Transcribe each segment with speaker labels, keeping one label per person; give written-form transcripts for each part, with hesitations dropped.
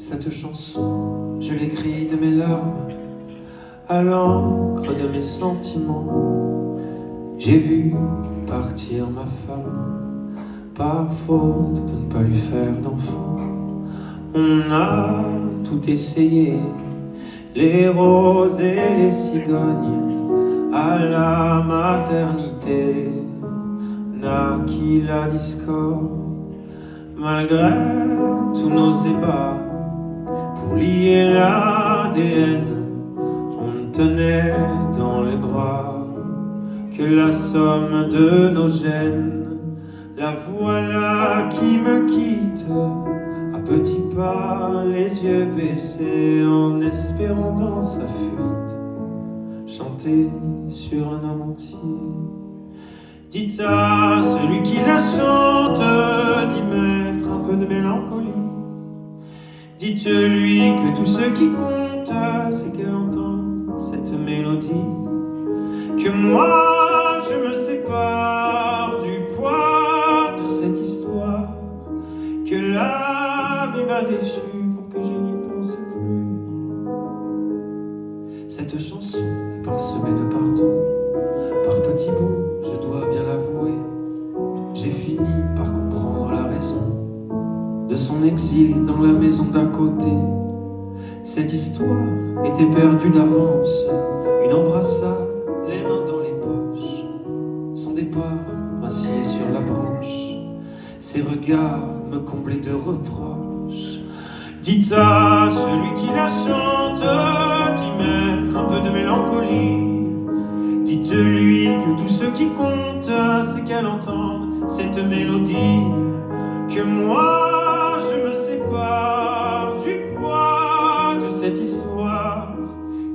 Speaker 1: Cette chanson, je l'écris de mes larmes, à l'encre de mes sentiments. J'ai vu partir ma femme, par faute de ne pas lui faire d'enfant. On a tout essayé, les roses et les cigognes, à la maternité naquit la discorde. Malgré tous nos ébats, pour lier l'ADN, on tenait dans les bras que la somme de nos gènes. La voilà qui me quitte, à petits pas, les yeux baissés, en espérant dans sa fuite chanter sur un homme entier. Dites à celui qui la chante d'y mettre un peu de mélancolie. Dites-lui que tout ce qui compte, c'est qu'elle entende cette mélodie. Que moi, je me sépare du poids de cette histoire. Que la vie m'a déchu pour que je n'y pense plus. Cette chanson est parsemée de pardon. Par petits bouts, je dois bien l'avouer, j'ai fini par comprendre la raison de son exil dans la maison d'à côté. Cette histoire était perdue d'avance, une embrassade, les mains dans les poches. Son départ m'assied sur la branche, ses regards me comblaient de reproches. Dites à celui qui la chante d'y mettre un peu de mélancolie. Dites-lui que tout ce qui compte, c'est qu'elle entende cette mélodie. Que moi, je me sépare du poids de cette histoire.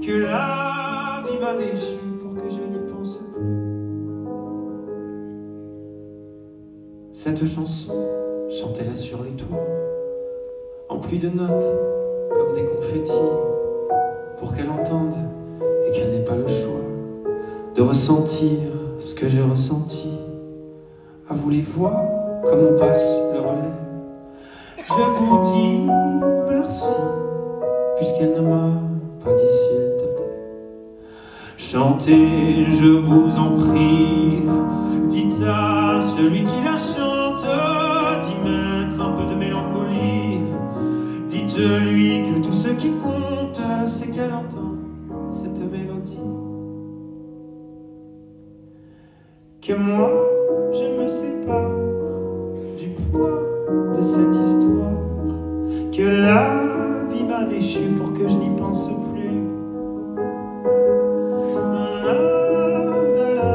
Speaker 1: Que la vie m'a déchu pour que je n'y pense plus. Cette chanson, chantez-la sur les toits, en pluie de notes, comme des confettis, pour qu'elle entende et qu'elle n'ait pas le choix de ressentir ce que j'ai ressenti. À vous les voix, comme on passe le relais, je vous dis merci, puisqu'elle ne m'a pas dit s'il te plaît. Chantez, je vous en prie, dites à celui qui la chante d'y mettre un peu de mélancolie. Dites-lui que tout ce qui compte, c'est qu'elle entend cette mélodie. Que moi, je me sépare du poids de cette histoire. Que la vie m'a déchu pour que je n'y pense plus. La, da, la, da, la.